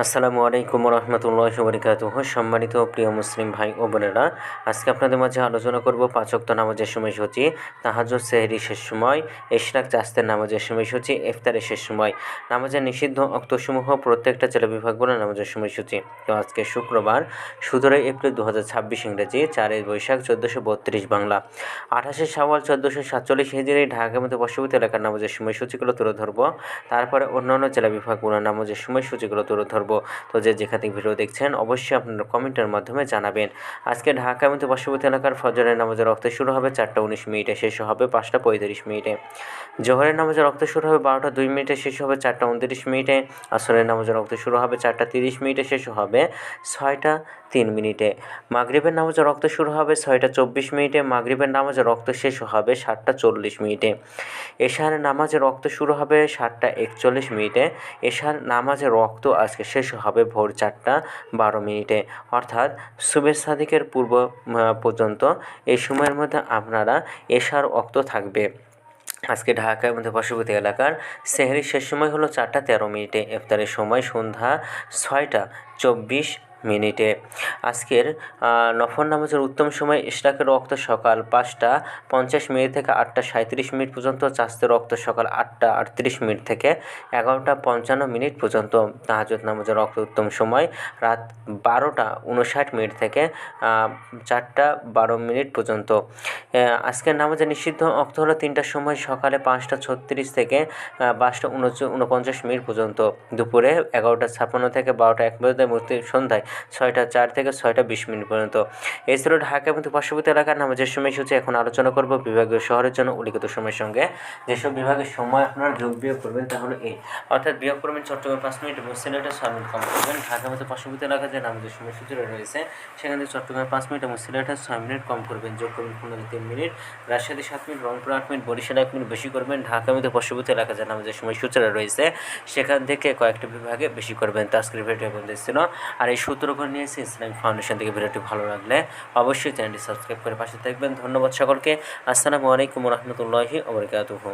আসসালামু আলাইকুম রহমতুল্লাহি ওয়া বারাকাতুহু। সম্মানিত প্রিয় মুসলিম ভাই ও বোনেরা, আজকে আপনাদের মাঝে আলোচনা করব পাঁচ ওয়াক্ত নামাজের সময়সূচি, তাহাজ্জুদ সেহরি শেষ সময়, ইশরাক চাস্তের নামাজের সময়সূচি, ইফতারের শেষ সময়, নামাজের নিষিদ্ধ অক্তসমূহ, প্রত্যেকটা জেলা বিভাগগুলো নামাজের সময়সূচি। তো আজকে শুক্রবার 17 এপ্রিল 2026 ইংরেজি, 4 বৈশাখ 1432 বাংলা, 28 শাওয়াল 1447 হিজরি ঢাকা মতো পার্শ্ববর্তী এলাকার নামাজের সময়সূচিগুলো তুলে ধরবো। তারপরে অন্যান্য জেলা বিভাগগুলোর নামাজের সময়সূচিগুলো তুলে ধরবো। তো যেখান থেকে ভিডিও দেখছেন অবশ্যই আপনারা কমেন্টের মাধ্যমে জানাবেন। আজকে ঢাকা মতো পার্শ্ববর্তী এলাকার ফজরের নামাজের রক্ত শুরু হবে 4:19 শেষ হবে 5:35। জোহরের নামাজের রক্ত শুরু হবে 12:02 শেষ হবে 4:29। আসরের নামাজের রক্ত শুরু হবে 4:30 শেষ হবে 6:03। মাগরিবের নামাজের রক্ত শুরু হবে 6:24। মাগরিবের নামাজের রক্ত শেষ হবে 7:40। এশার নামাজের রক্ত শুরু হবে 7:41। এশার নামাজের রক্ত আজকে শেষ হবে ভোর 4:12। অর্থাৎ সুবহে সাদিকের পূর্ব পর্যন্ত এই সময়ের মধ্যে আপনারা এশার রক্ত থাকবে। আজকে ঢাকার মধ্যে পার্শ্ববর্তী এলাকার সেহরির শেষ সময় হলো 4:13। ইফতারের সময় সন্ধ্যা 6:24। আজকের নফল নামাজের উত্তম সময় ইশরাকের রক্ত সকাল 5:50 থেকে 8:37 পর্যন্ত, চাস্তের রক্ত সকাল 8:38 থেকে 11:55 পর্যন্ত, তাহাজ্জুদ নামাজের রক্ত উত্তম সময় রাত 12:59 থেকে 4:12 পর্যন্ত। আজকের নামাজের নিষিদ্ধ অক্ত হলো 3টার সময়, সকালে 5:36 থেকে 5:49 পর্যন্ত, দুপুরে 11:56 থেকে 12:01 পর্যন্ত, সন্ধ্যায় 6:04 থেকে 6:20 পর্যন্ত। এই ছিল ঢাকা এবং পার্শ্ববর্তী এলাকার নামাজের সময়সূচি। এখন আলোচনা করব বিভাগীয় শহরের জন্য উল্লিখিত সময়ের সঙ্গে যেসব বিভাগের সময় আপনারা যোগ বিয়োগ করবেন তা হলো এই, অর্থাৎ বিয়োগ করবেন চট্টগ্রাম 5 মিনিট এবং সিলেটে 6 মিনিট কম করবেন। ঢাকা মতো পার্শ্ববর্তী এলাকার যে নামাজের সময়সূচি রয়েছে সেখান থেকে চট্টগ্রামে 5 মিনিট এবং সিলেটে 6 মিনিট কম করবেন, যোগ করবেন খুলনাতে 3 মিনিট, রাজশাহীতে 7 মিনিট, রংপুর 8 মিনিট, বরিশালে 1 মিনিট বেশি করবেন। ঢাকা মতো পার্শ্ববর্তী এলাকার যে নামাজের সময়সূচি রয়েছে সেখান থেকে কয়েকটি বিভাগে বেশি করবেন। তো আজকের ভিডিও বন্ধ ছিল, আর এই সূত্র করে নিয়েছি ইসলামিক ফাউন্ডেশন থেকে। ভিডিওটি ভালো লাগলে অবশ্যই চ্যানেলটি সাবস্ক্রাইব করে পাশে থাকবেন। ধন্যবাদ সকলকে। আসসালামু আলাইকুম রহমতুল্লাহি ওয়া বারাকাতুহু।